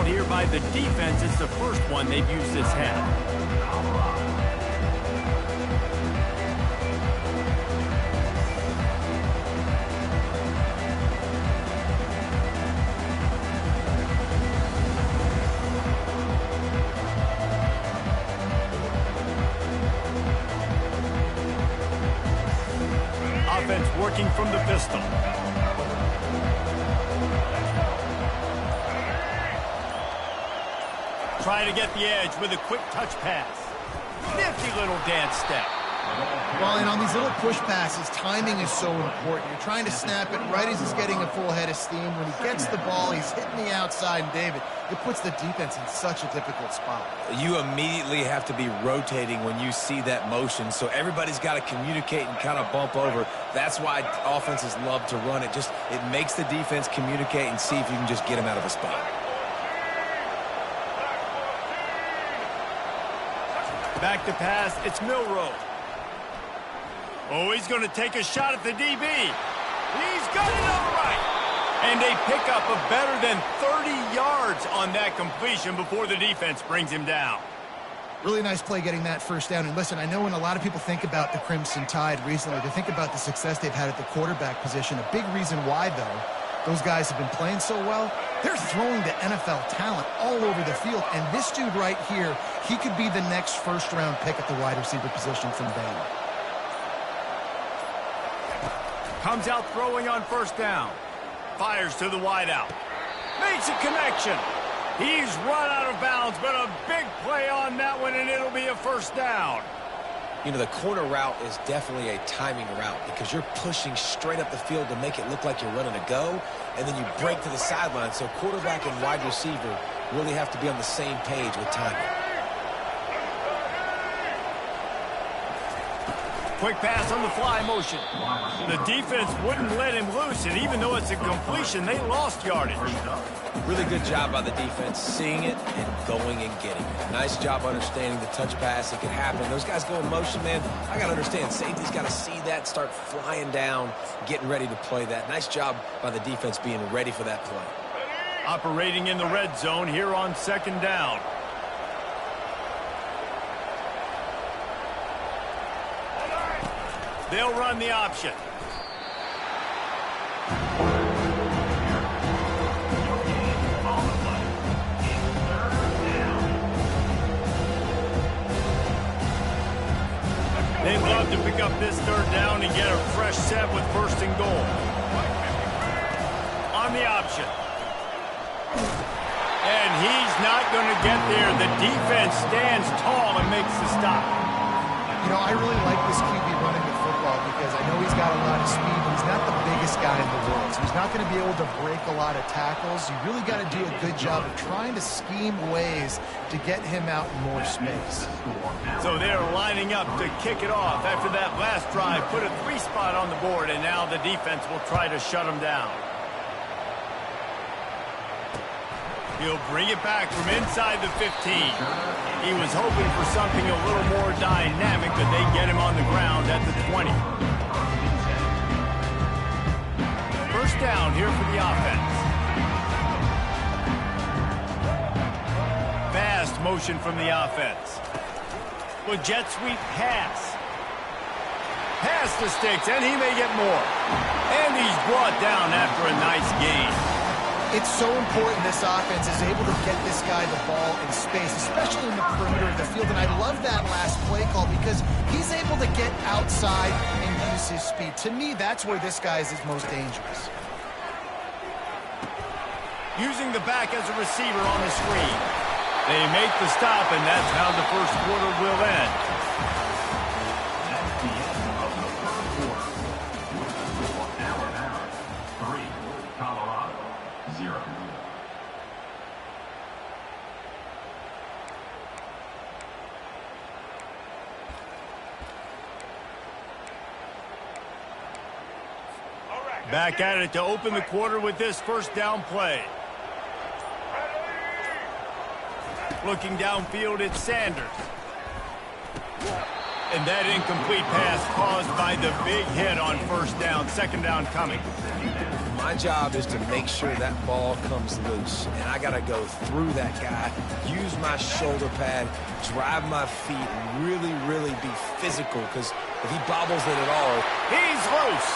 called here by the defense. It's the first one they've used this half. Offense working from the pistol. Trying to get the edge with a quick touch pass. Nifty little dance step. Well, and on these little push passes, timing is so important. You're trying to snap it right as he's getting a full head of steam. When he gets the ball, he's hitting the outside, and David, it puts the defense in such a difficult spot. You immediately have to be rotating when you see that motion, so everybody's got to communicate and kind of bump over. That's why offenses love to run it. It makes the defense communicate and see if you can just get him out of a spot. Back to pass, it's Milroe. Oh, he's going to take a shot at the DB. He's got it all right. And they pick up a better than 30 yards on that completion before the defense brings him down. Really nice play getting that first down. And listen, I know when a lot of people think about the Crimson Tide recently, they think about the success they've had at the quarterback position. A big reason why, though, those guys have been playing so well, they're throwing to NFL talent all over the field. And this dude right here, he could be the next first-round pick at the wide receiver position from Baylor. Comes out throwing on first down. Fires to the wideout. Makes a connection. He's run out of bounds, but a big play on that one, and it'll be a first down. You know, the corner route is definitely a timing route because you're pushing straight up the field to make it look like you're running a go, and then you break to the sideline. So quarterback and wide receiver really have to be on the same page with timing. Quick pass on the fly motion. The defense wouldn't let him loose, and even though it's a completion, they lost yardage. Really good job by the defense, seeing it and going and getting it. Nice job understanding the touch pass. It could happen. Those guys go in motion, man. I got to understand, safety's got to see that, start flying down, getting ready to play that. Nice job by the defense being ready for that play. Operating in the red zone here on second down. They'll run the option. They'd love to pick up this third down and get a fresh set with first and goal. On the option. And he's not going to get there. The defense stands tall and makes the stop. You know, I really like this QB running the football because I know he's got a lot of speed, but he's not the biggest guy in the world. So he's not going to be able to break a lot of tackles. You really got to do a good job of trying to scheme ways to get him out in more space. So they're lining up to kick it off after that last drive. Put a 3-spot on the board, and now the defense will try to shut him down. He'll bring it back from inside the 15. He was hoping for something a little more dynamic, but they get him on the ground at the 20. First down here for the offense. Fast motion from the offense. With jet sweep pass. Pass to Sticks, and he may get more. And he's brought down after a nice gain. It's so important this offense is able to get this guy the ball in space, especially in the perimeter of the field. And I love that last play call because he's able to get outside and use his speed. To me, that's where this guy is his most dangerous. Using the back as a receiver on the screen. They make the stop, and that's how the first quarter will end. Back at it to open the quarter with this first down play. Looking downfield, it's Sanders. And that incomplete pass caused by the big hit on first down. Second down coming. My job is to make sure that ball comes loose, and I got to go through that guy, use my shoulder pad, drive my feet, and really, really be physical, because if he bobbles it at all, he's loose.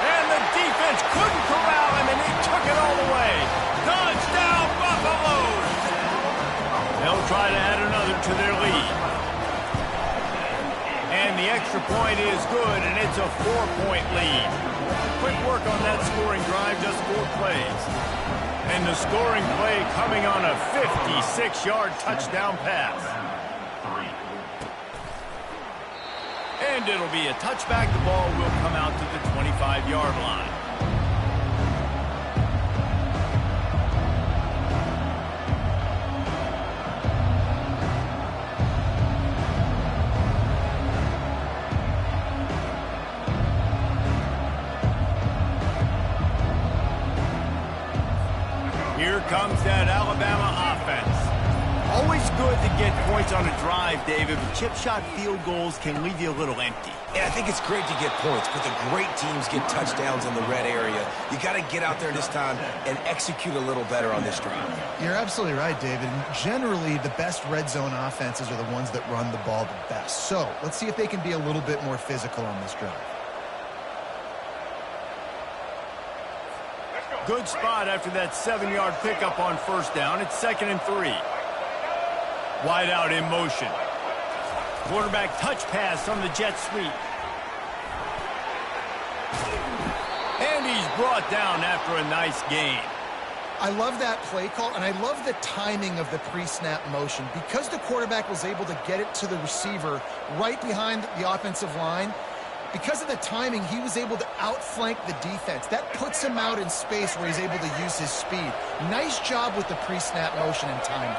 And the defense couldn't corral him, and he took it all the way. Touchdown, Buffalo! They'll try to add another to their lead. And the extra point is good, and it's a 4-point lead. Quick work on that scoring drive, just 4 plays. And the scoring play coming on a 56-yard touchdown pass. And it'll be a touchback. The ball will come out to the 25-yard line. Here comes that Alabama offense. Always good to get points on a drive, David, but chip shot field goals can leave you a little empty. Yeah, I think it's great to get points, but the great teams get touchdowns in the red area. You got to get out there this time and execute a little better on this drive. You're absolutely right, David. And generally, the best red zone offenses are the ones that run the ball the best. So let's see if they can be a little bit more physical on this drive. Good spot after that 7-yard pickup on first down. It's 2nd and 3. Wide out in motion. Quarterback touch pass on the jet sweep. And he's brought down after a nice gain. I love that play call, and I love the timing of the pre-snap motion. Because the quarterback was able to get it to the receiver right behind the offensive line, because of the timing, he was able to outflank the defense. That puts him out in space where he's able to use his speed. Nice job with the pre-snap motion and timing.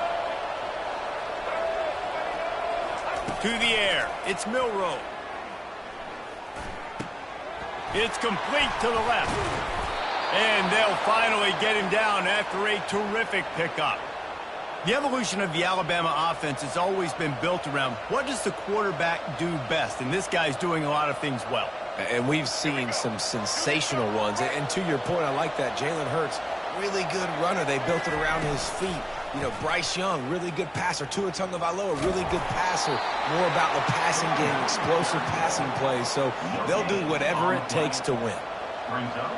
To the air, it's Milroe. It's complete to the left. And they'll finally get him down after a terrific pickup. The evolution of the Alabama offense has always been built around what does the quarterback do best, and this guy's doing a lot of things well. And we've seen some sensational ones. And to your point, I like that. Jalen Hurts, really good runner. They built it around his feet. You know, Bryce Young, really good passer. Tua Tagovailoa, really good passer. More about the passing game, explosive passing plays. So they'll do whatever it takes to win.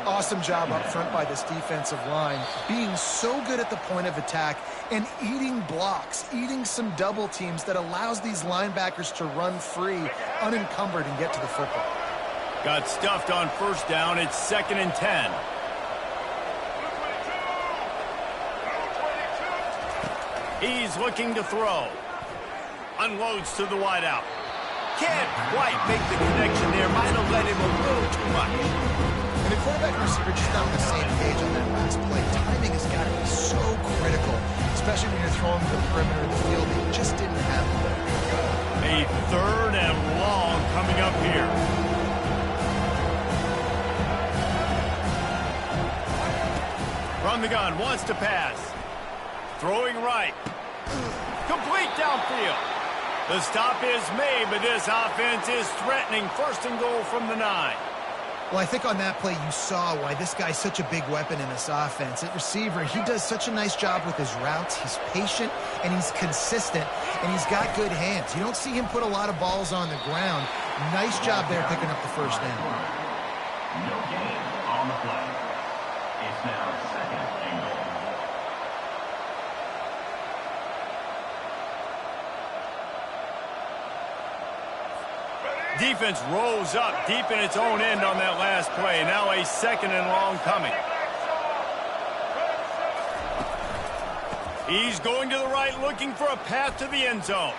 Awesome job up front by this defensive line, being so good at the point of attack and eating blocks, eating some double teams that allows these linebackers to run free, unencumbered, and get to the football. Got stuffed on first down. It's 2nd and 10. He's looking to throw. Unloads to the wideout. Can't quite make the connection there. Might have let him a little too much. And the quarterback and receiver just not on the same page on that last play. Timing has got to be so critical, especially when you're throwing to the perimeter of the field. They just didn't have it. A 3rd and long coming up here. From the gun, wants to pass. Throwing right. Complete downfield. The stop is made, but this offense is threatening 1st and goal from the 9. Well, I think on that play you saw why this guy's such a big weapon in this offense. At receiver, he does such a nice job with his routes. He's patient, and he's consistent, and he's got good hands. You don't see him put a lot of balls on the ground. Nice job there picking up the first down. No gain on the play. It's now 2nd and goal. Defense rolls up deep in its own end on that last play. Now a 2nd and long coming. He's going to the right, looking for a path to the end zone.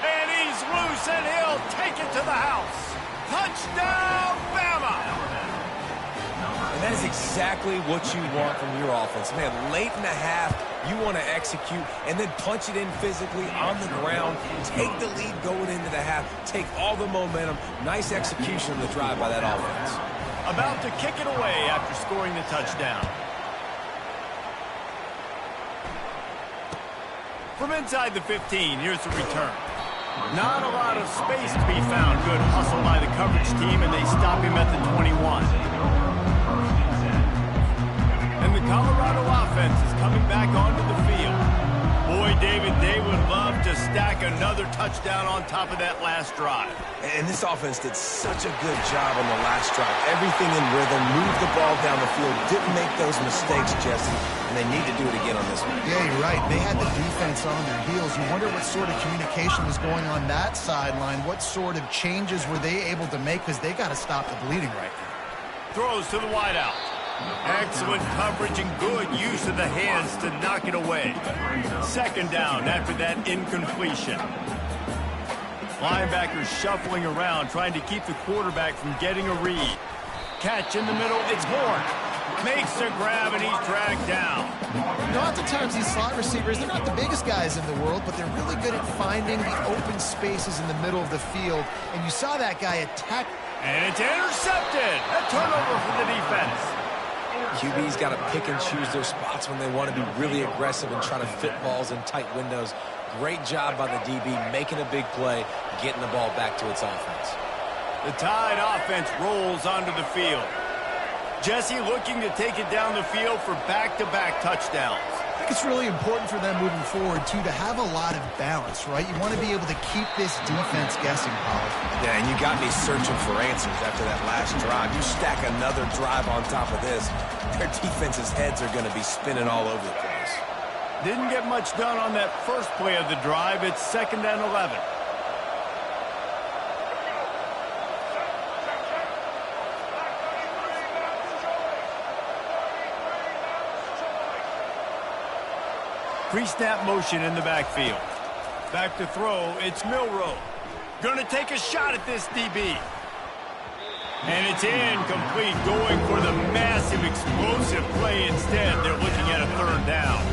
And he's loose, and he'll take it to the house. Touchdown, Bama! And that is exactly what you want from your offense. Man, late in the half, you want to execute and then punch it in physically on the ground, take the lead going into the half, take all the momentum. Nice execution of the drive by that offense. About to kick it away after scoring the touchdown. From inside the 15, here's the return. Not a lot of space to be found. Good hustle by the coverage team, and they stop him at the 21. And the Colorado offense is coming back onto the field. Boy, David, they would love to stack another touchdown on top of that last drive. And this offense did such a good job on the last drive. Everything in rhythm, moved the ball down the field, didn't make those mistakes, Jesse, and they need to do it again on this one. Yeah, you're right. They had the defense on their heels. You wonder what sort of communication was going on that sideline. What sort of changes were they able to make, because they got to stop the bleeding right now. Throws to the wideout. Excellent coverage and good use of the hands to knock it away. Second down after that incompletion. Linebackers shuffling around, trying to keep the quarterback from getting a read. Catch in the middle, it's Horn. Makes a grab and he's dragged down. You know, oftentimes these slot receivers, they're not the biggest guys in the world, but they're really good at finding the open spaces in the middle of the field. And you saw that guy attack. And it's intercepted. A turnover for the defense. QB's got to pick and choose their spots when they want to be really aggressive and try to fit balls in tight windows. Great job by the DB making a big play, getting the ball back to its offense. The Tide offense rolls onto the field. Jesse looking to take it down the field for back-to-back touchdowns. I think it's really important for them moving forward, too, to have a lot of balance, right? You want to be able to keep this defense guessing, Pollard. Yeah, and you got me searching for answers after that last drive. You stack another drive on top of this, their defense's heads are going to be spinning all over the place. Didn't get much done on that first play of the drive. It's 2nd and 11. Pre-snap motion in the backfield. Back to throw, it's Milroe. Gonna take a shot at this DB. And it's incomplete, going for the massive explosive play instead. They're looking at a 3rd down.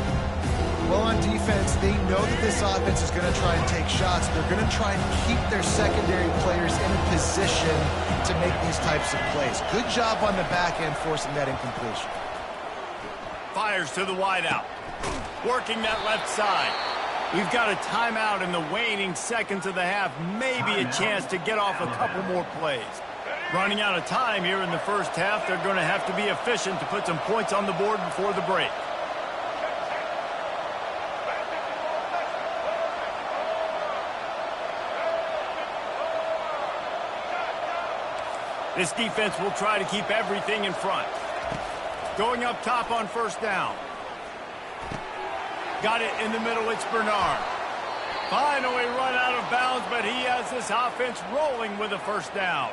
Well, on defense, they know that this offense is going to try and take shots. They're going to try and keep their secondary players in a position to make these types of plays. Good job on the back end forcing that incompletion. Fires to the wideout. Working that left side. We've got a timeout in the waning seconds of the half. Maybe a chance to get off a couple more plays. Running out of time here in the first half. They're going to have to be efficient to put some points on the board before the break. This defense will try to keep everything in front. Going up top on 1st down. Got it in the middle, it's Bernard. Finally run out of bounds, but he has this offense rolling with a 1st down.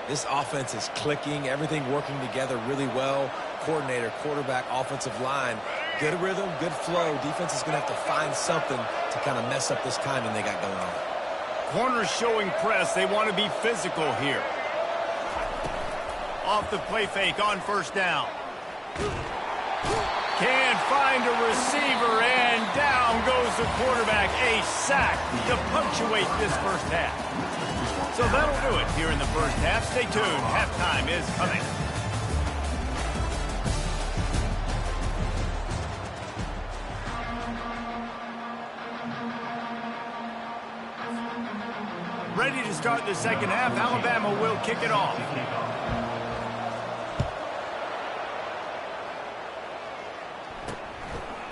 This offense is clicking, everything working together really well. Coordinator, quarterback, offensive line. Good rhythm, good flow. Defense is going to have to find something to kind of mess up this timing they got going on. Corners showing press. They want to be physical here. Off the play fake on 1st down. Can't find a receiver, and down goes the quarterback. A sack to punctuate this first half. So that'll do it here in the first half. Stay tuned. Halftime is coming. Ready to start the second half. Alabama will kick it off.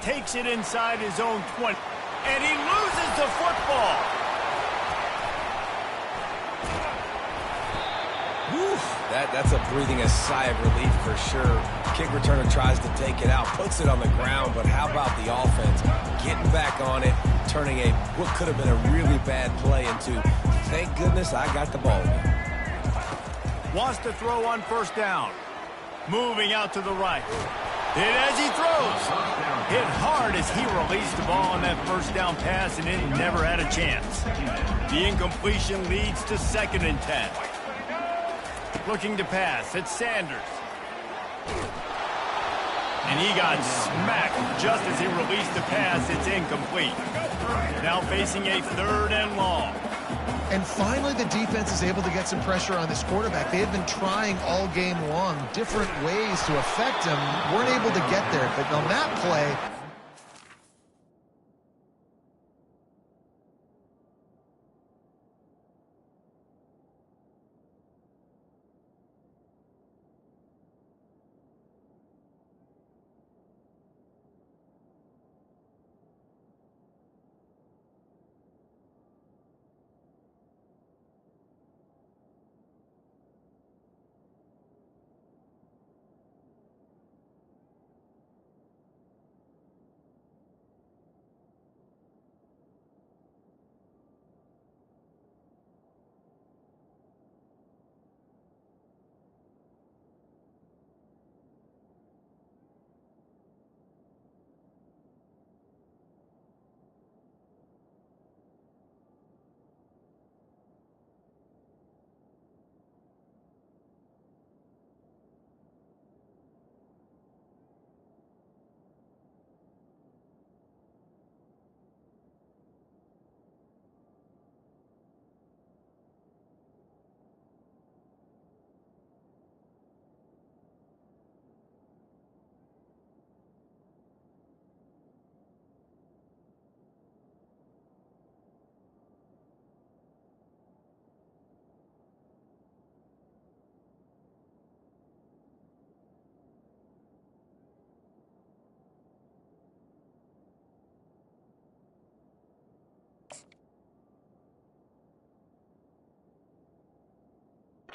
Takes it inside his own 20, and he loses the football. Whew, that's a breathing a sigh of relief for sure. Kick returner tries to take it out, puts it on the ground, but how about the offense getting back on it, turning what could have been a really bad play into, thank goodness I got the ball. Wants to throw on 1st down. Moving out to the right. Hit as he throws. Hit hard as he released the ball on that 1st down pass, and it never had a chance. The incompletion leads to 2nd and 10. Looking to pass. It's Sanders. And he got smacked just as he released the pass. It's incomplete. Now facing a 3rd and long. And finally, the defense is able to get some pressure on this quarterback. They had been trying all game long different ways to affect him. Weren't able to get there. But on that play,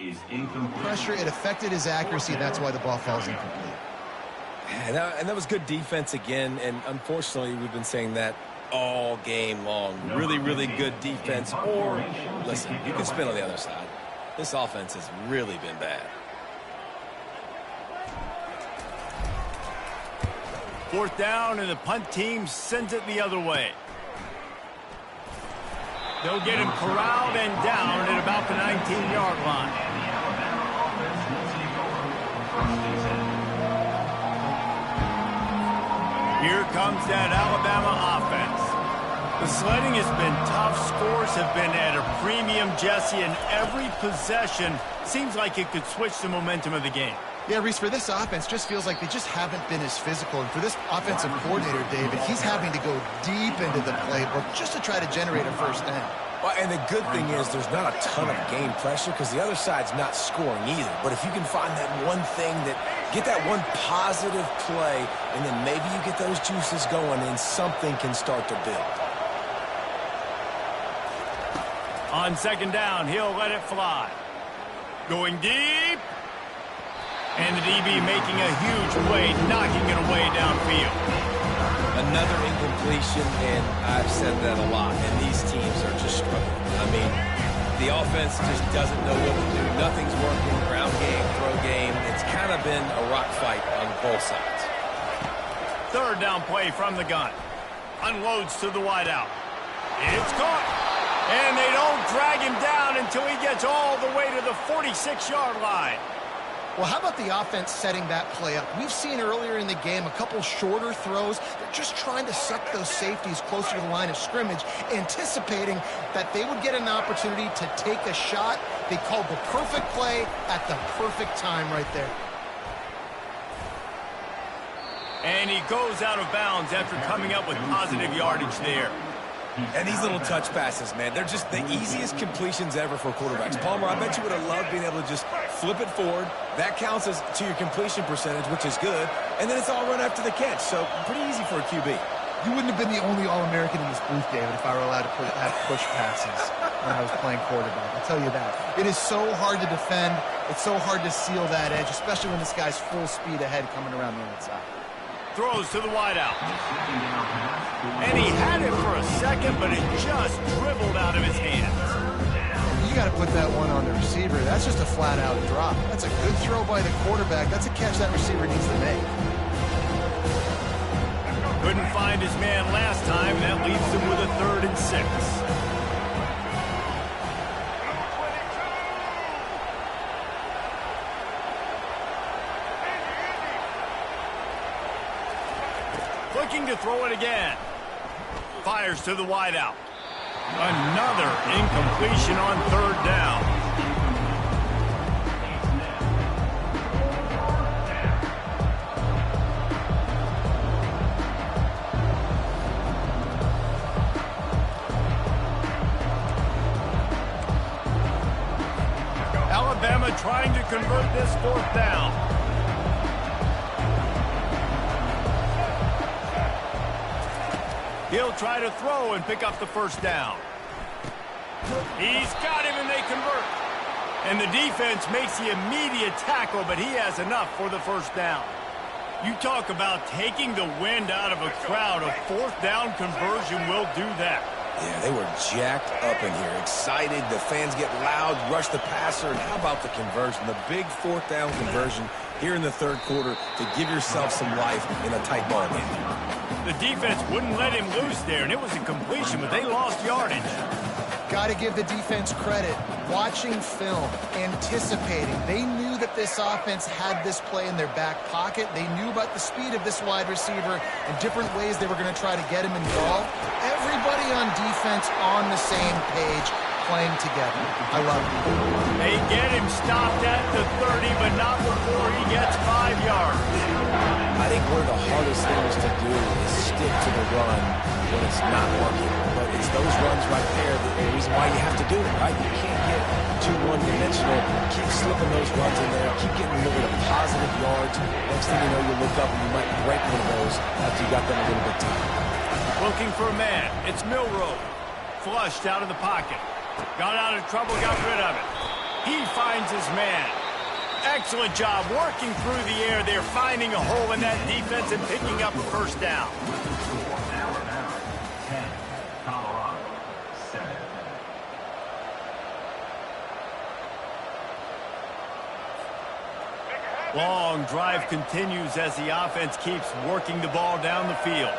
is incomplete. Pressure, it affected his accuracy. That's why the ball falls incomplete. And that was good defense again, and unfortunately, we've been saying that all game long. Really, really good defense. Or, listen, you can spin on the other side. This offense has really been bad. Fourth down, and the punt team sends it the other way. They'll get him corralled and down at about the 19-yard line. Here comes that Alabama offense. The sledding has been tough. Scores have been at a premium, Jesse, and every possession seems like it could switch the momentum of the game. Yeah, Reese, for this offense, just feels like they just haven't been as physical. And for this offensive coordinator, David, he's having to go deep into the playbook just to try to generate a first down. Well, and the good thing is there's not a ton of game pressure because the other side's not scoring either. But if you can find that one thing get that one positive play, and then maybe you get those juices going and something can start to build. On second down, he'll let it fly. Going deep. And the DB making a huge play, knocking it away downfield. Another incompletion, and I've said that a lot, and these teams are just struggling. I mean, the offense just doesn't know what to do. Nothing's working. Ground game, throw game. It's kind of been a rock fight on both sides. Third down play from the gun. Unloads to the wideout. It's caught. And they don't drag him down until he gets all the way to the 46-yard line. Well, how about the offense setting that play up? We've seen earlier in the game a couple shorter throws. They're just trying to suck those safeties closer to the line of scrimmage, anticipating that they would get an opportunity to take a shot. They called the perfect play at the perfect time right there. And he goes out of bounds after coming up with positive yardage there. And these little touch passes, man, they're just the easiest completions ever for quarterbacks. Palmer, I bet you would have loved being able to just flip it forward. That counts as to your completion percentage, which is good. And then it's all run after the catch, so pretty easy for a QB. You wouldn't have been the only All-American in this booth, David, if I were allowed to have push passes when I was playing quarterback. I'll tell you that. It is so hard to defend. It's so hard to seal that edge, especially when this guy's full speed ahead coming around the outside. Throws to the wideout. And he had it for a second, but it just dribbled out of his hands. You got to put that one on the receiver. That's just a flat-out drop. That's a good throw by the quarterback. That's a catch that receiver needs to make. Couldn't find his man last time. That leaves him with a 3rd and 6. Looking to throw it again. Fires to the wideout. Another incompletion on 3rd down. Alabama trying to convert this 4th down. He'll try to throw and pick up the 1st down. He's got him and they convert. And the defense makes the immediate tackle, but he has enough for the 1st down. You talk about taking the wind out of a crowd. A 4th down conversion will do that. Yeah, they were jacked up in here, excited. The fans get loud, rush the passer. And how about the conversion? The big 4th down conversion here in the 3rd quarter to give yourself some life in a tight ball game. The defense wouldn't let him loose there, and it was a completion, but they lost yardage. Got to give the defense credit. Watching film, anticipating. They knew that this offense had this play in their back pocket. They knew about the speed of this wide receiver and different ways they were going to try to get him involved. Everybody on defense on the same page, playing together. I love it. They get him stopped at the 30, but not before he gets 5 yards. I think one of the hardest things to do is stick to the run when it's not working. But it's those runs right there that the reason why you have to do it, right? You can't get too one-dimensional. Keep slipping those runs in there. Keep getting a little bit of positive yards. Next thing you know, you look up and you might break one of those after you got them a little bit tight. Looking for a man. It's Milroe. Flushed out of the pocket. Got out of trouble, got rid of it. He finds his man. Excellent job working through the air. They're finding a hole in that defense and picking up a first down. Alabama 10, Colorado 7. Long drive continues as the offense keeps working the ball down the field.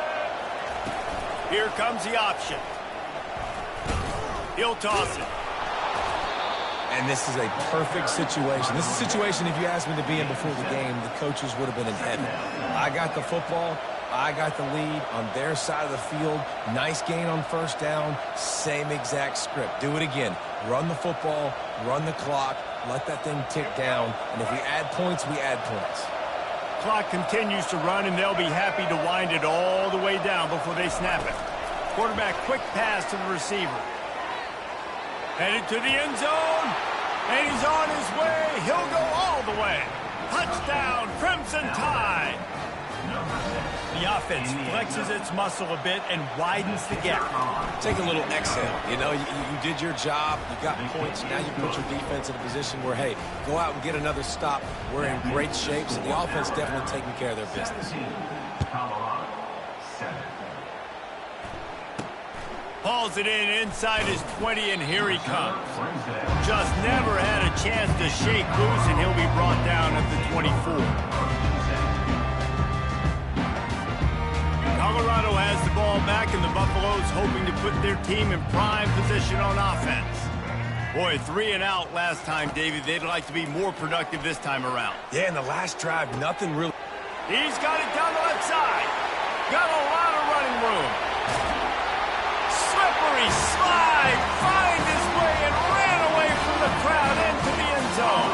Here comes the option. He'll toss it. And this is a perfect situation. This is a situation, if you asked me to be in before the game, the coaches would have been in heaven. I got the football. I got the lead on their side of the field. Nice gain on first down. Same exact script. Do it again. Run the football, run the clock, let that thing tick down. And if we add points, we add points. Clock continues to run, and they'll be happy to wind it all the way down before they snap it. Quarterback quick pass to the receiver. Headed to the end zone, and he's on his way. He'll go all the way. Touchdown, Crimson Tide. The offense flexes its muscle a bit and widens the gap. Take a little exhale. You know, you did your job. You got points. Now you put your defense in a position where, hey, go out and get another stop. We're in great shape, so the offense definitely taking care of their business. Colorado 7. Hauls it in inside his 20, and here he comes. Just never had a chance to shake loose, and he'll be brought down at the 24. Colorado has the ball back, and the Buffaloes hoping to put their team in prime position on offense. Boy, 3 and out last time, Davey. They'd like to be more productive this time around. Yeah, in the last drive, nothing really. He's got it down the left side. Got a lot of running room. Slippery slide, find his way and ran away from the crowd into the end zone.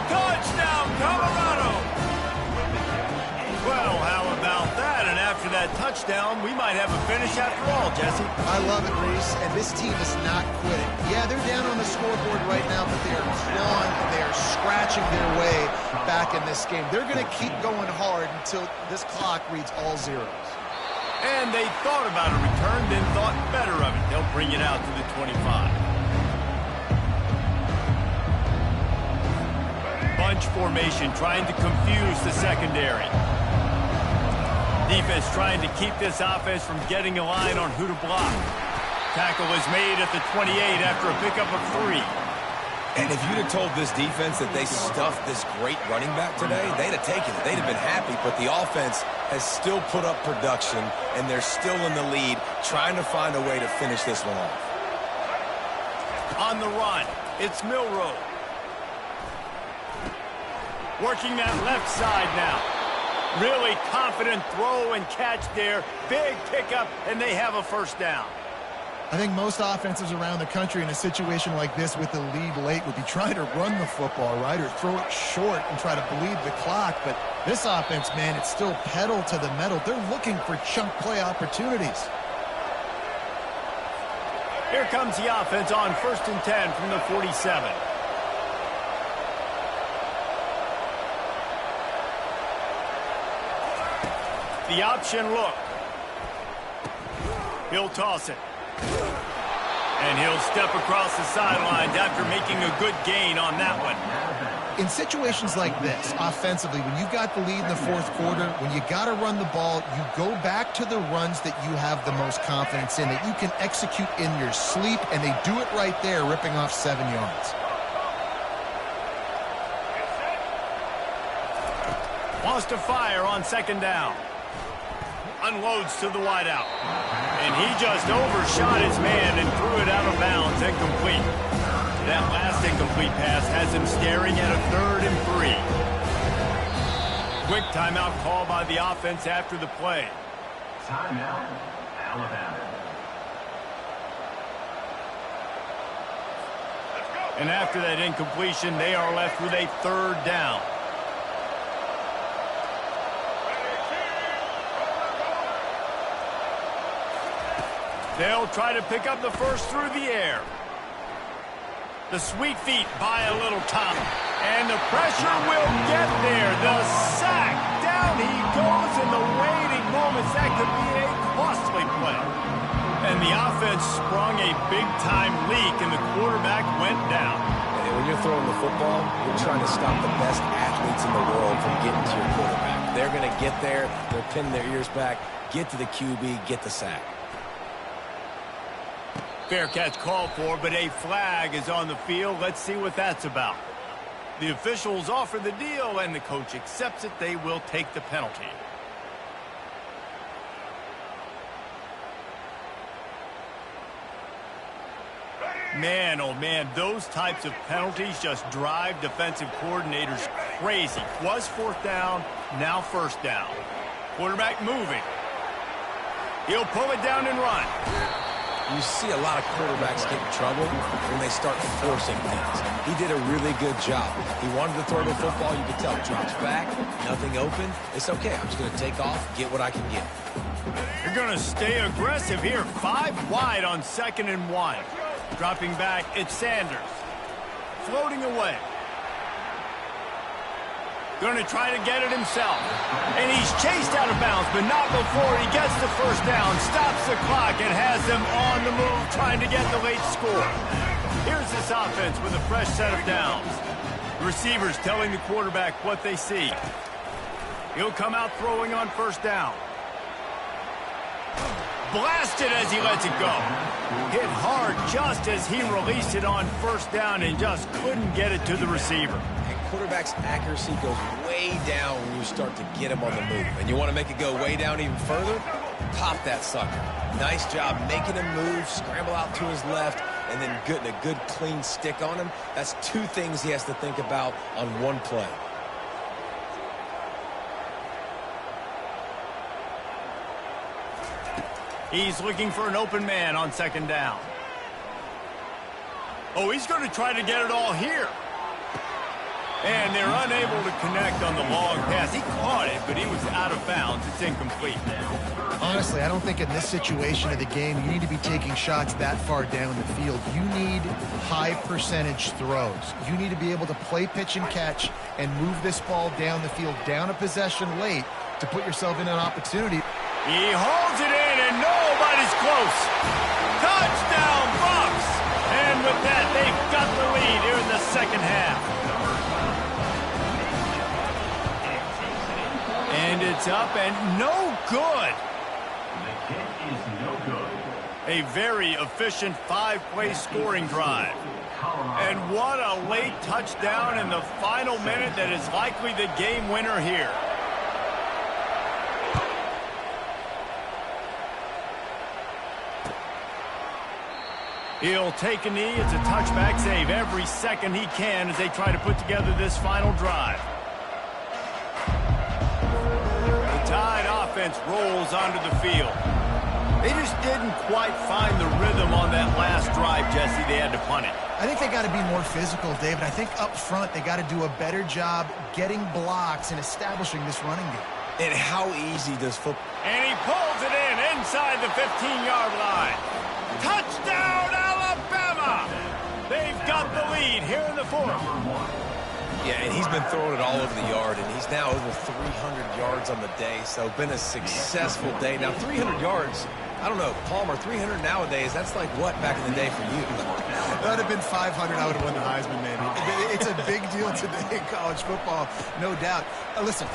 Touchdown, Colorado. Well, how about that? And after that touchdown, we might have a finish after all, Jesse. I love it, Reese, and this team is not quitting. Yeah, they're down on the scoreboard right now, but they are clawing, they are scratching their way back in this game. They're going to keep going hard until this clock reads all zeros. And they thought about a return, then thought better of it. They'll bring it out to the 25. Bunch formation trying to confuse the secondary. Defense trying to keep this offense from getting a line on who to block. Tackle is made at the 28 after a pickup of 3. And if you'd have told this defense that they stuffed this great running back today, they'd have taken it. They'd have been happy, but the offense has still put up production, and they're still in the lead, trying to find a way to finish this one off. On the run, it's Milroe. Working that left side now. Really confident throw and catch there. Big pickup, and they have a first down. I think most offenses around the country in a situation like this with the lead late would be trying to run the football, right, or throw it short and try to bleed the clock. But this offense, man, it's still pedal to the metal. They're looking for chunk play opportunities. Here comes the offense on 1st and 10 from the 47. The option look. He'll toss it. And he'll step across the sidelines after making a good gain on that one. In situations like this, offensively, when you've got the lead in the 4th quarter, when you got to run the ball, you go back to the runs that you have the most confidence in, that you can execute in your sleep, and they do it right there, ripping off 7 yards. Wants to fire on 2nd down. Unloads to the wideout. And he just overshot his man and threw it out of bounds, incomplete. That last incomplete pass has him staring at a 3rd and 3. Quick timeout call by the offense after the play. Timeout, Alabama. And after that incompletion, they are left with a 3rd down. They'll try to pick up the first through the air. The sweet feet buy a little time. And the pressure will get there. The sack. Down he goes in the waiting moments. That could be a costly play. And the offense sprung a big-time leak, and the quarterback went down. And when you're throwing the football, you're trying to stop the best athletes in the world from getting to your quarterback. They're going to get there. They're pinning their ears back, get to the QB, get the sack. Fair catch called for, but a flag is on the field. Let's see what that's about. The officials offer the deal, and the coach accepts it. They will take the penalty. Man, oh man, those types of penalties just drive defensive coordinators crazy. Was fourth down, now first down. Quarterback moving. He'll pull it down and run. You see a lot of quarterbacks get in trouble when they start forcing things. He did a really good job. He wanted to throw the football. You could tell. Drops back, nothing open. It's okay. I'm just going to take off, get what I can get. You're going to stay aggressive here. 5 wide on 2nd and 1. Dropping back, it's Sanders. Floating away. Going to try to get it himself. And he's chased out of bounds, but not before he gets the first down, stops the clock, and has them on the move trying to get the late score. Here's this offense with a fresh set of downs. The receivers telling the quarterback what they see. He'll come out throwing on first down. Blasted as he lets it go. Hit hard just as he released it on first down and just couldn't get it to the receiver. Quarterback's accuracy goes way down when you start to get him on the move. And you want to make it go way down even further? Pop that sucker. Nice job making him move, scramble out to his left, and then getting a good clean stick on him. That's 2 things he has to think about on one play. He's looking for an open man on 2nd down. Oh, he's going to try to get it all here. And they're unable to connect on the long pass. He caught it, but he was out of bounds. It's incomplete. Honestly, I don't think in this situation of the game you need to be taking shots that far down the field. You need high percentage throws. You need to be able to play pitch and catch and move this ball down the field, down a possession late to put yourself in an opportunity. He holds it in, and nobody's close. Touchdown, Bucs! And with that, they've got the lead here in the second half. And it's up and no good. The kick is no good. A very efficient 5-play scoring drive. And what a late touchdown in the final minute that is likely the game winner here. He'll take a knee. It's a touchback save every second he can as they try to put together this final drive. The Tide offense rolls onto the field. They just didn't quite find the rhythm on that last drive, Jesse. They had to punt it. I think they got to be more physical, David. I think up front they got to do a better job getting blocks and establishing this running game. And how easy does football... And he pulls it in inside the 15-yard line. Touchdown, Alabama! They've got the lead here in the 4th. Yeah, and he's been throwing it all over the yard, and he's now over 300 yards on the day, so been a successful day. Now, 300 yards, I don't know, Palmer, 300 nowadays, that's like what back in the day for you? That would have been 500, I would have won the Heisman, maybe. It's a big deal today in college football, no doubt. Listen,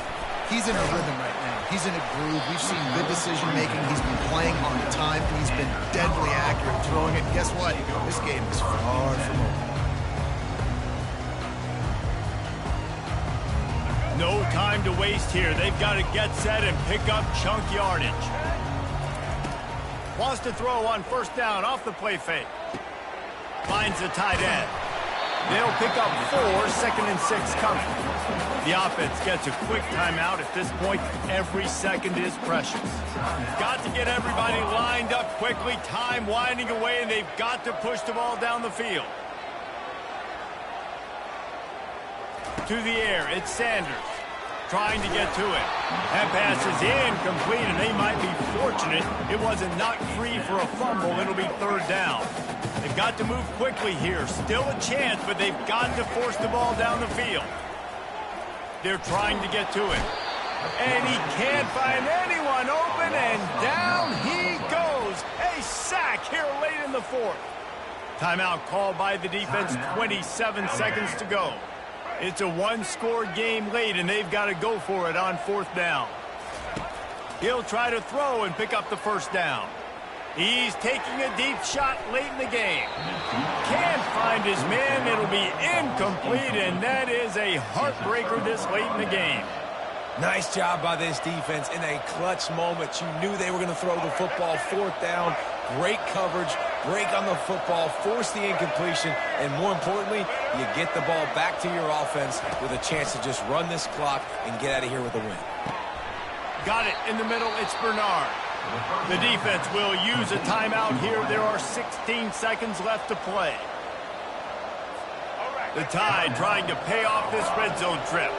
he's in a rhythm right now. He's in a groove. We've seen good decision-making. He's been playing on time, and he's been deadly accurate throwing it. And guess what? This game is far from over. No time to waste here. They've got to get set and pick up chunk yardage. Wants to throw on first down off the play fake. Finds the tight end. They'll pick up 4, 2nd and 6 coming. The offense gets a quick timeout. At this point, every second is precious. Got to get everybody lined up quickly. Time winding away, and they've got to push the ball down the field. To the air, it's Sanders trying to get to it. That pass is incomplete, and they might be fortunate it wasn't knocked free for a fumble. It'll be 3rd down. They've got to move quickly here. Still a chance, but they've got to force the ball down the field. They're trying to get to it. And he can't find anyone open, and down he goes. A sack here late in the 4th. Timeout called by the defense, 27 seconds to go. It's a one-score game late, and they've got to go for it on 4th down. He'll try to throw and pick up the first down. He's taking a deep shot late in the game. Can't find his man. It'll be incomplete, and that is a heartbreaker this late in the game. Nice job by this defense in a clutch moment. You knew they were going to throw the football. 4th down, great coverage, break on the football, force the incompletion, and more importantly, you get the ball back to your offense with a chance to just run this clock and get out of here with a win. Got it in the middle. It's Bernard. The defense will use a timeout here. There are 16 seconds left to play. The Tide trying to pay off this red zone trip.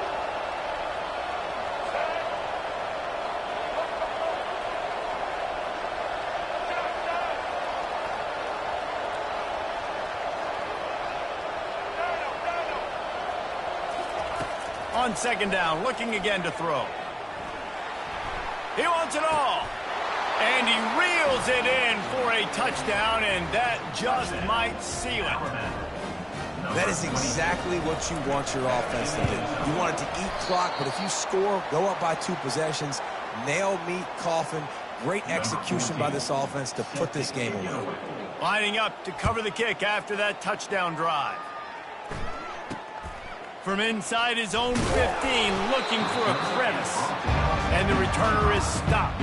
On 2nd down, looking again to throw. He wants it all. And he reels it in for a touchdown, and that just might seal it. That is exactly what you want your offense to do. You want it to eat clock, but if you score, go up by 2 possessions, nail, meet, coffin. Great execution by this offense to put this game away. Lining up to cover the kick after that touchdown drive. From inside his own 15, looking for a crevice. And the returner is stopped.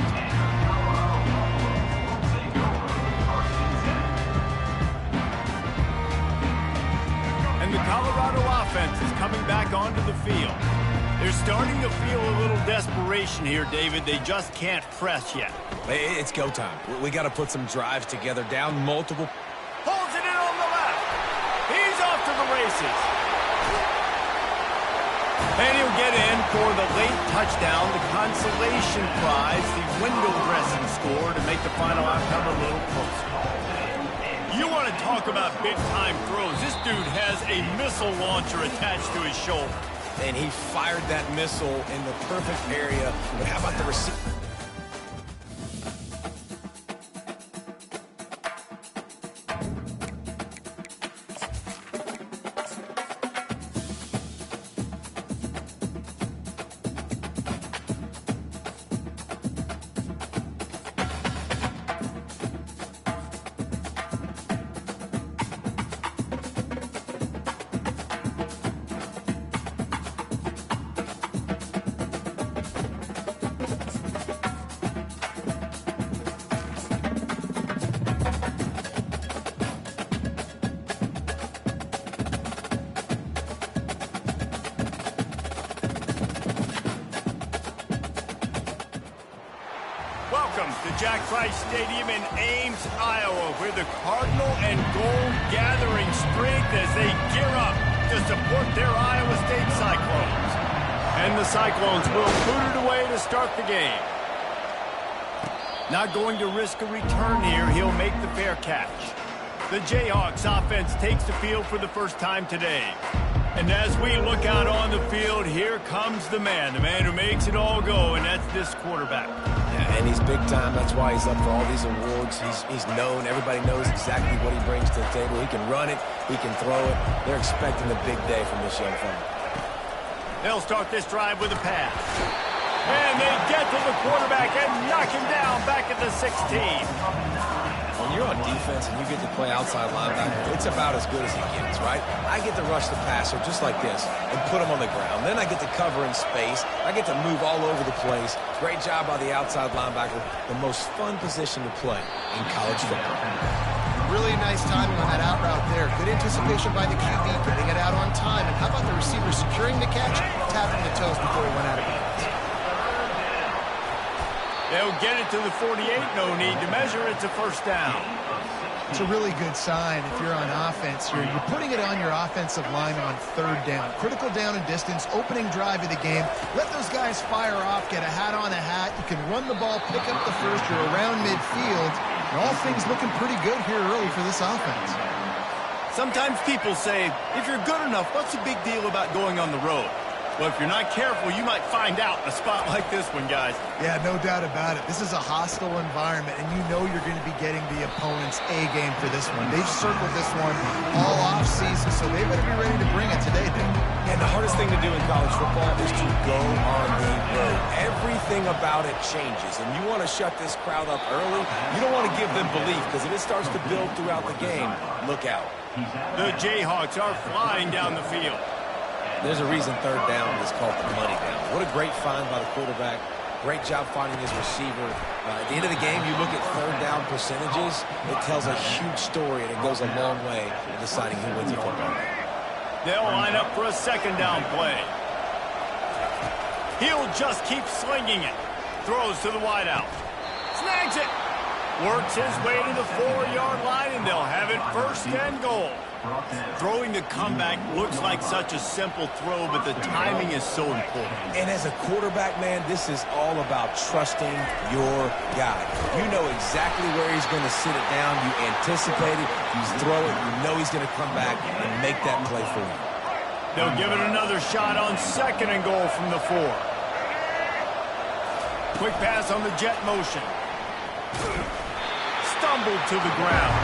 And the Colorado offense is coming back onto the field. They're starting to feel a little desperation here, David. They just can't press yet. It's go time. We got to put some drives together, down multiple. Holds it in on the left. He's off to the races. And he'll get in for the late touchdown, the consolation prize, the window dressing score to make the final outcome a little closer. You want to talk about big-time throws. This dude has a missile launcher attached to his shoulder. And he fired that missile in the perfect area. But how about the receiver? Welcome to Jack Trice Stadium in Ames, Iowa, where the Cardinal and Gold gathering strength as they gear up to support their Iowa State Cyclones. And the Cyclones will boot it away to start the game. Not going to risk a return here. He'll make the fair catch. The Jayhawks offense takes the field for the first time today. And as we look out on the field, here comes the man who makes it all go, and that's this quarterback. Yeah, and he's big time. That's why he's up for all these awards. He's known. Everybody knows exactly what he brings to the table. He can run it. He can throw it. They're expecting a big day from this young fella. They'll start this drive with a pass. And they get to the quarterback and knock him down back at the 16. When you're on defense and you get to play outside linebacker, it's about as good as he gets, right? I get to rush the passer just like this and put him on the ground. Then I get to cover in space. I get to move all over the place. Great job by the outside linebacker. The most fun position to play in college football. Really nice timing on that out route there. Good anticipation by the QB, getting it out on time. And how about the receiver securing the catch, tapping the toes before he went out of bounds? They'll get it to the 48. No need to measure. It's a first down. It's a really good sign if you're on offense here. You're putting it on your offensive line on 3rd down. Critical down and distance, opening drive of the game. Let those guys fire off, get a hat on a hat. You can run the ball, pick up the first. You're around midfield. And all things looking pretty good here early for this offense. Sometimes people say, if you're good enough, what's the big deal about going on the road? Well, if you're not careful, you might find out in a spot like this one, guys. Yeah, no doubt about it. This is a hostile environment, and you know you're going to be getting the opponent's A-game for this one. They've circled this one all off-season, so they better be ready to bring it today, Dave. And the hardest thing to do in college football is to go on the road. Everything about it changes, and you want to shut this crowd up early. You don't want to give them belief, because if it starts to build throughout the game, look out. The Jayhawks are flying down the field. There's a reason third down is called the money down. What a great find by the quarterback. Great job finding his receiver. At the end of the game, you look at third down percentages. It tells a huge story, and it goes a long way in deciding who wins a football game. They'll line up for a second down play. He'll just keep slinging it. Throws to the wideout. Snags it. Works his way to the 4-yard line, and they'll have it first and goal. Throwing the comeback looks like such a simple throw, but the timing is so important. And as a quarterback, man, this is all about trusting your guy. You know exactly where he's going to sit it down. You anticipate it. You throw it. You know he's going to come back and make that play for you. They'll give it another shot on second and goal from the 4. Quick pass on the jet motion. Stumbled to the ground.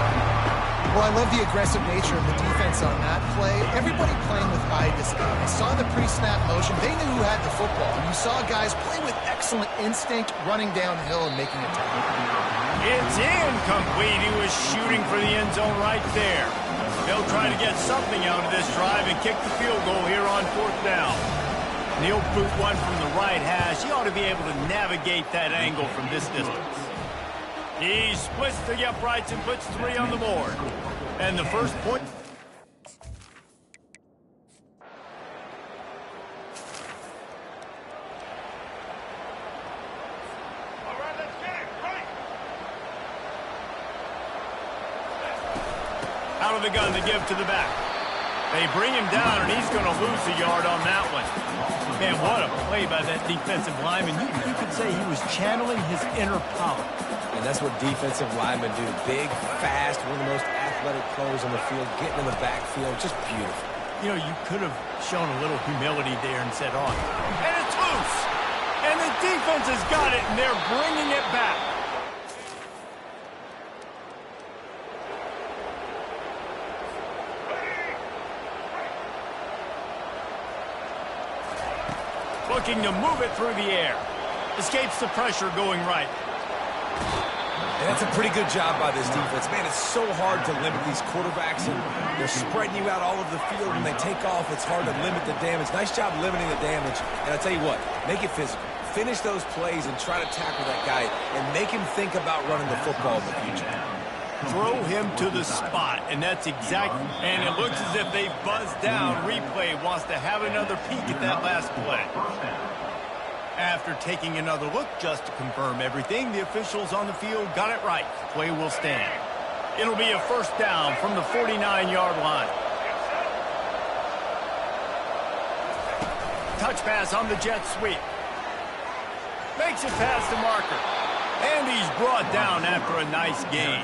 Well, I love the aggressive nature of the defense on that play. Everybody playing with eye discipline. They saw the pre-snap motion. They knew who had the football. And you saw guys play with excellent instinct, running downhill and making a tackle. It's incomplete. He was shooting for the end zone right there. They'll try to get something out of this drive and kick the field goal here on fourth down. He'll boot one from the right hash. He ought to be able to navigate that angle from this distance. He splits the uprights and puts 3 on the board. And the first point... Out of the gun to give to the back. They bring him down, and he's going to lose a yard on that one. Man, what a play by that defensive lineman. You could say he was channeling his inner power. And that's what defensive linemen do. Big, fast, one of the most athletic players on the field, getting in the backfield, just beautiful. You know, you could have shown a little humility there and said, oh, and it's loose. And the defense has got it, and they're bringing it back. Looking to move it through the air. Escapes the pressure going right. And that's a pretty good job by this defense. Man, it's so hard to limit these quarterbacks, and they're spreading you out all over the field. When they take off, it's hard to limit the damage. Nice job limiting the damage. And I tell you what, make it physical. Finish those plays and try to tackle that guy and make him think about running the football in the future. Throw him to the spot, and that's exactly. And it looks as if they've buzzed down. Replay wants to have another peek at that last play. After taking another look just to confirm everything, the officials on the field got it right. Play will stand. It'll be a first down from the 49-yard line. Touch pass on the jet sweep. Makes it past the marker. And he's brought down after a nice gain.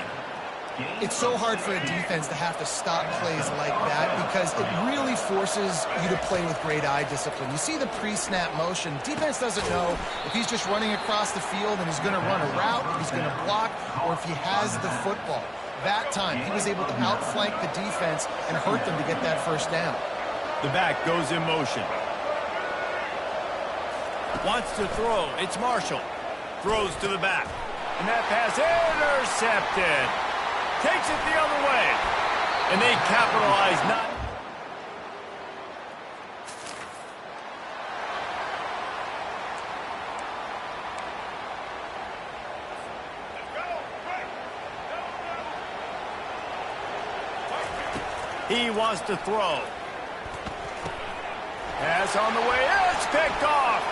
It's so hard for a defense to have to stop plays like that because it really forces you to play with great eye discipline. You see the pre-snap motion. Defense doesn't know if he's just running across the field and he's going to run a route, if he's going to block, or if he has the football. That time, he was able to outflank the defense and hurt them to get that first down. The back goes in motion. Wants to throw. It's Marshall. Throws to the back. And that pass intercepted. Takes it the other way. And they capitalize not. He wants to throw. Pass on the way. It's picked off.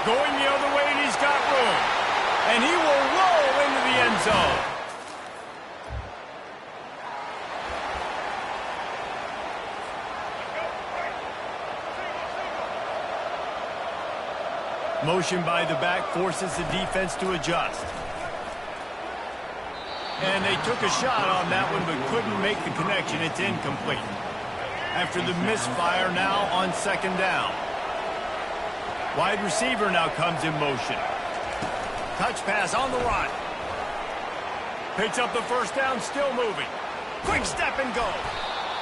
Going the other way, and he's got room. And he will roll into the end zone. Motion by the back forces the defense to adjust. And they took a shot on that one, but couldn't make the connection. It's incomplete. after the misfire now on second down. Wide receiver now comes in motion. Touch pass on the run. Picks up the first down, still moving. Quick step and go.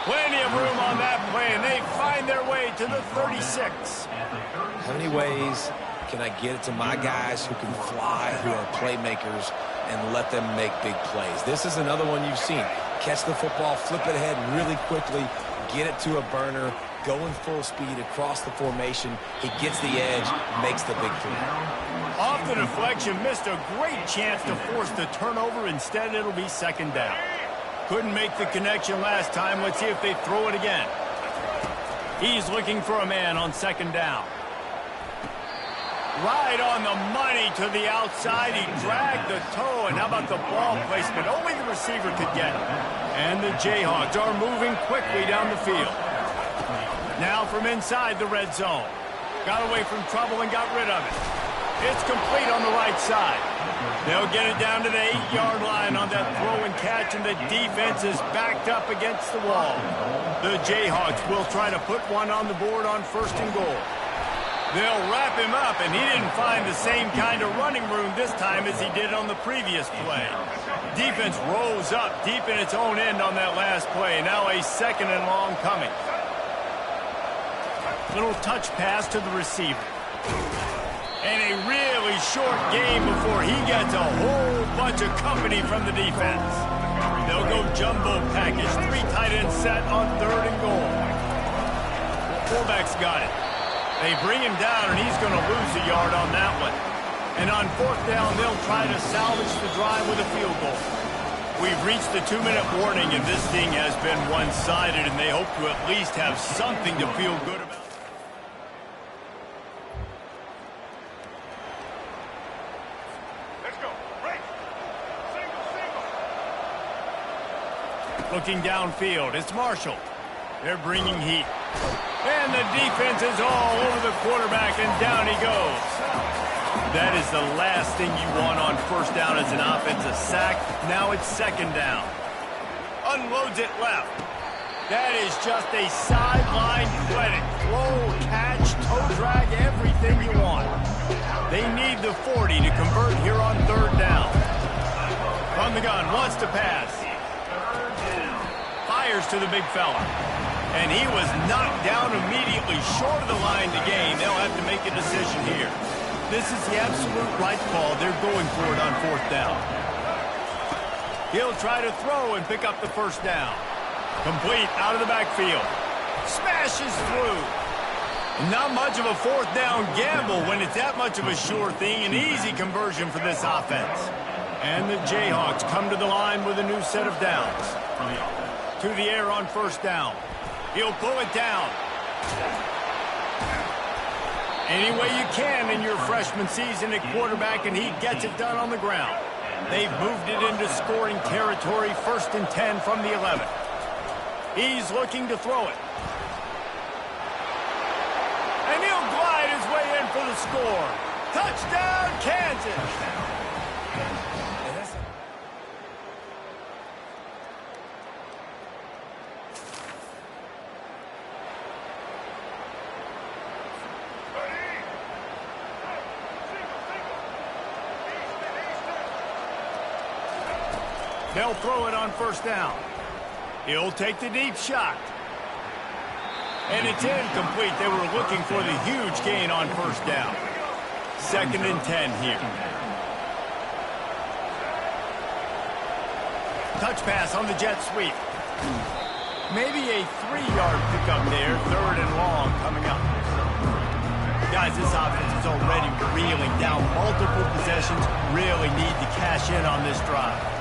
Plenty of room on that play, and they find their way to the 36. How many ways can I get it to my guys who can fly, who are playmakers, and let them make big plays? This is another one you've seen. Catch the football, flip it ahead really quickly, get it to a burner, going full speed across the formation. He gets the edge, makes the big play. Off the deflection, missed a great chance to force the turnover. Instead, it'll be second down. Couldn't make the connection last time. Let's see if they throw it again. He's looking for a man on second down. Right on the money to the outside. He dragged the toe, and how about the ball placement? Only the receiver could get it. And the Jayhawks are moving quickly down the field. Now from inside the red zone. Got away from trouble and got rid of it. It's complete on the right side. They'll get it down to the 8-yard line on that throw and catch, and the defense is backed up against the wall. The Jayhawks will try to put one on the board on first and goal. They'll wrap him up, and he didn't find the same kind of running room this time as he did on the previous play. Defense rose up deep in its own end on that last play. Now a second and long coming. Little touch pass to the receiver. And a really short game before he gets a whole bunch of company from the defense. They'll go jumbo package. 3 tight ends set on third and goal. Fullback's got it. They bring him down, and he's going to lose a yard on that one. And on fourth down, they'll try to salvage the drive with a field goal. We've reached the 2-minute warning, and this thing has been one-sided, and they hope to at least have something to feel good about. Looking downfield, it's Marshall. They're bringing heat. And the defense is all over the quarterback, and down he goes. That is the last thing you want on first down as an offensive sack. Now it's second down. Unloads it left. That is just a sideline credit. Throw, catch, toe drag, everything you want. They need the 40 to convert here on third down. From the gun, wants to pass. Fires to the big fella. And he was knocked down immediately short of the line to gain. They'll have to make a decision here. This is the absolute right call. They're going for it on fourth down. He'll try to throw and pick up the first down. Complete out of the backfield. Smashes through. Not much of a fourth down gamble when it's that much of a sure thing. An easy conversion for this offense. And the Jayhawks come to the line with a new set of downs. To the air on first down. He'll pull it down. Any way you can in your freshman season at quarterback, and he gets it done on the ground. They've moved it into scoring territory, first and 10 from the 11. He's looking to throw it. And he'll glide his way in for the score. Touchdown, Kansas! They'll throw it on first down. He'll take the deep shot. And it's incomplete. They were looking for the huge gain on first down. Second and 10 here. Touch pass on the jet sweep. Maybe a 3-yard pickup there. Third and long coming up. Guys, this offense is already reeling down multiple possessions. Really need to cash in on this drive.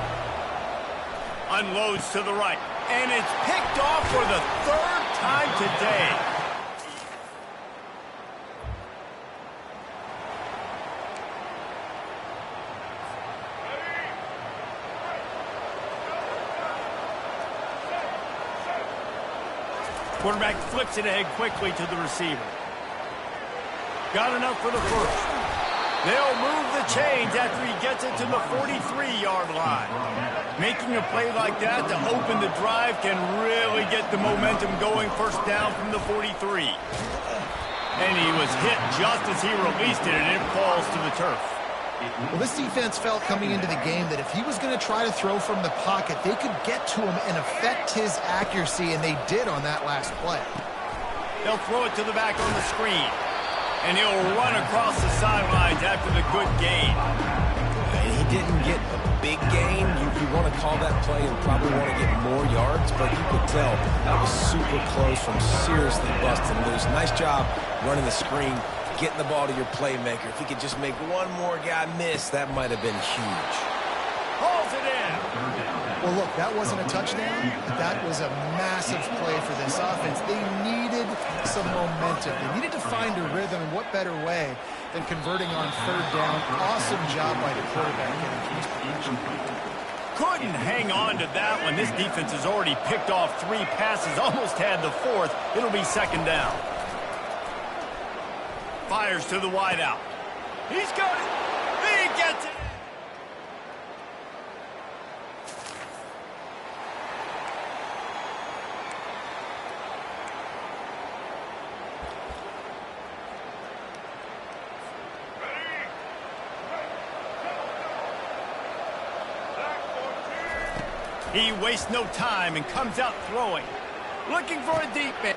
Unloads to the right. And it's picked off for the third time today. Quarterback flips it ahead quickly to the receiver. Got enough for the first. They'll move the chains after he gets it to the 43-yard line. Making a play like that to open the drive can really get the momentum going. First down from the 43. And he was hit just as he released it, and it falls to the turf. Well, this defense felt coming into the game that if he was going to try to throw from the pocket, they could get to him and affect his accuracy, and they did on that last play. They'll throw it to the back on the screen. And he'll run across the sidelines after the good gain. And he didn't get a big gain. You want to call that play and probably want to get more yards, but you could tell that was super close from seriously busting loose. Nice job running the screen, getting the ball to your playmaker. If he could just make one more guy miss, that might have been huge. Hauls it in. Well, look, that wasn't a touchdown, but that was a massive play for this offense. They needed some momentum. They needed to find a rhythm, and what better way than converting on third down. Awesome job by the quarterback getting to his production. Couldn't hang on to that one. This defense has already picked off 3 passes, almost had the 4th. It'll be second down. Fires to the wideout. He's got it. He gets it. He wastes no time and comes out throwing. Looking for a deep man.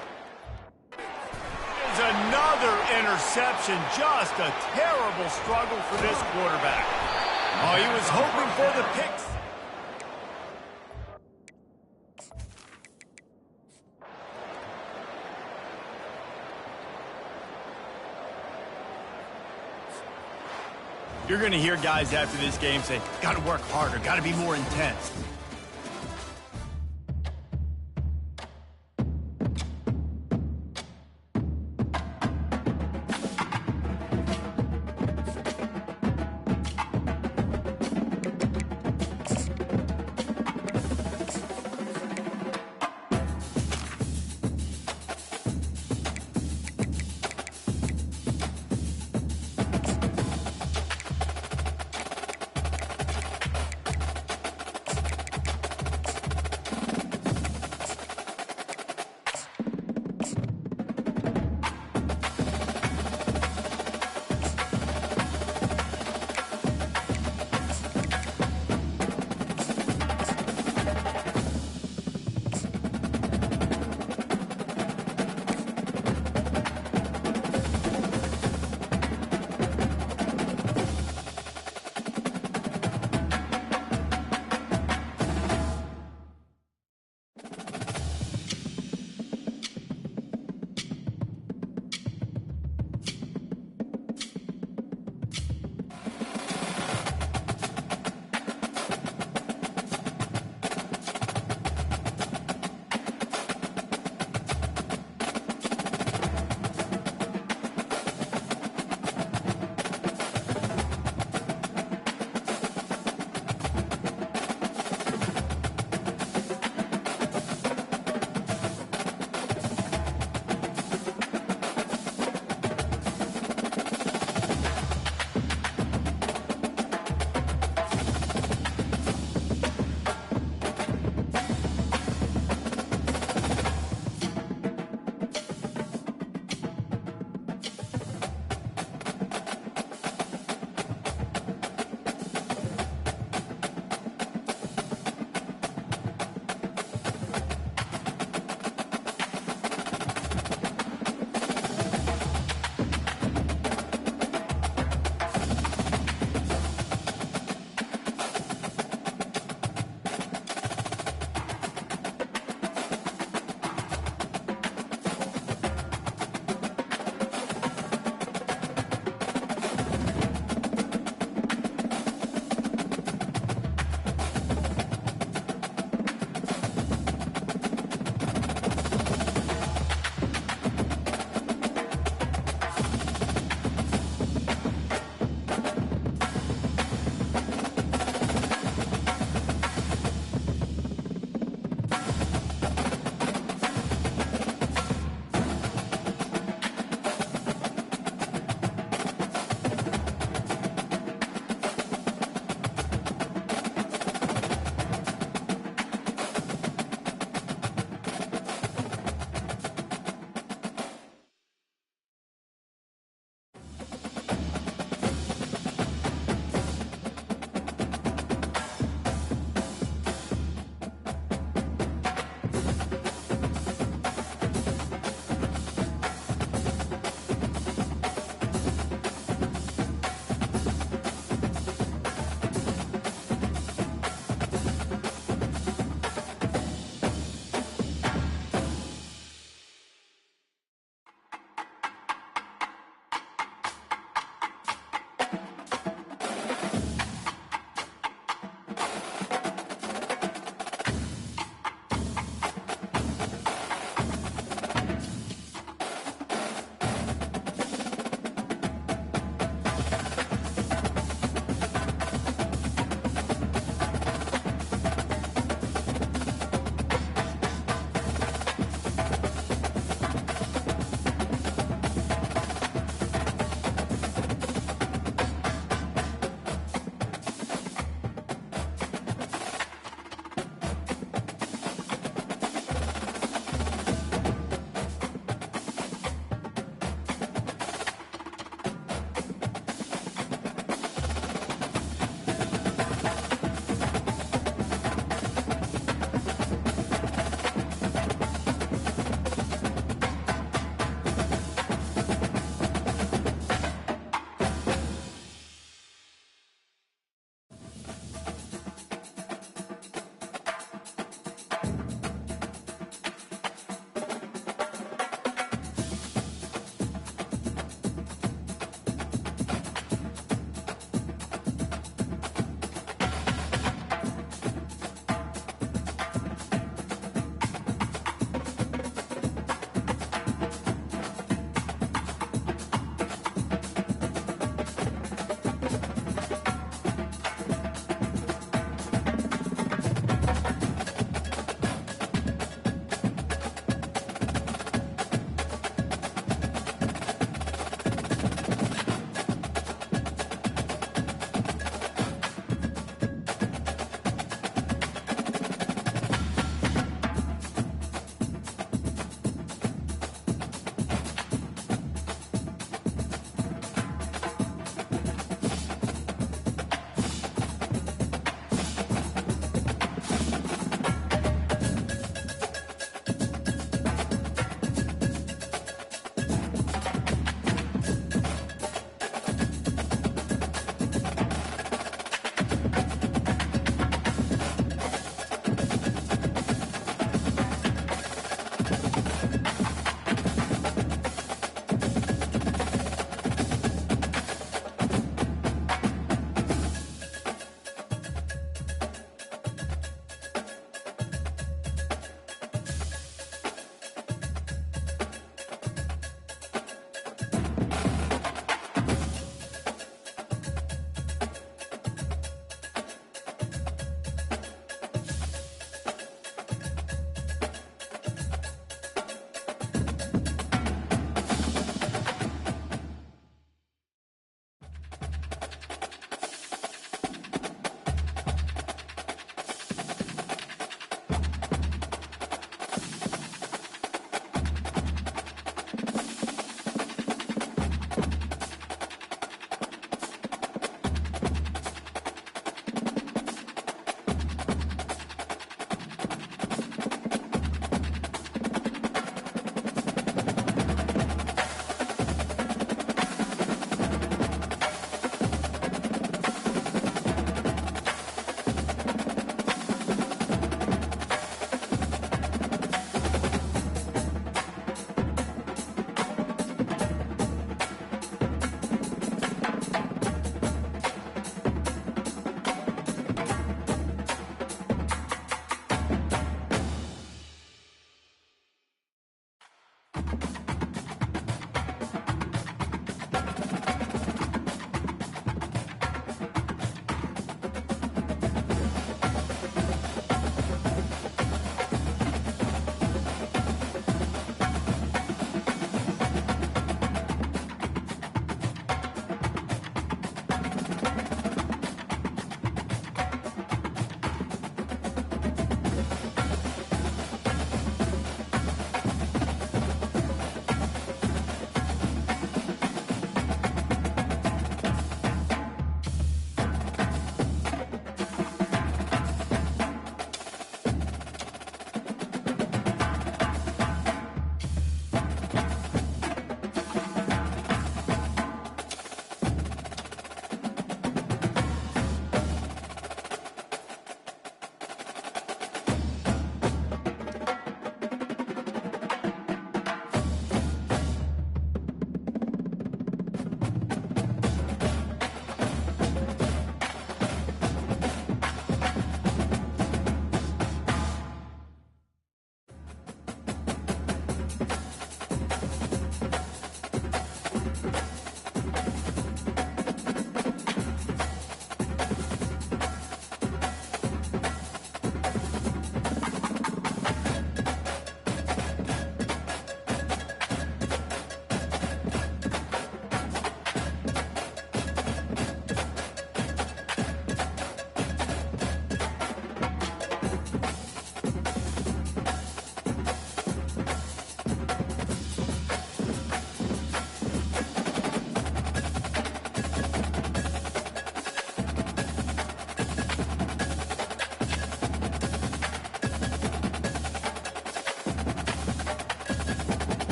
There's another interception. Just a terrible struggle for this quarterback. Oh, he was hoping for the picks. You're going to hear guys after this game say, got to work harder, got to be more intense.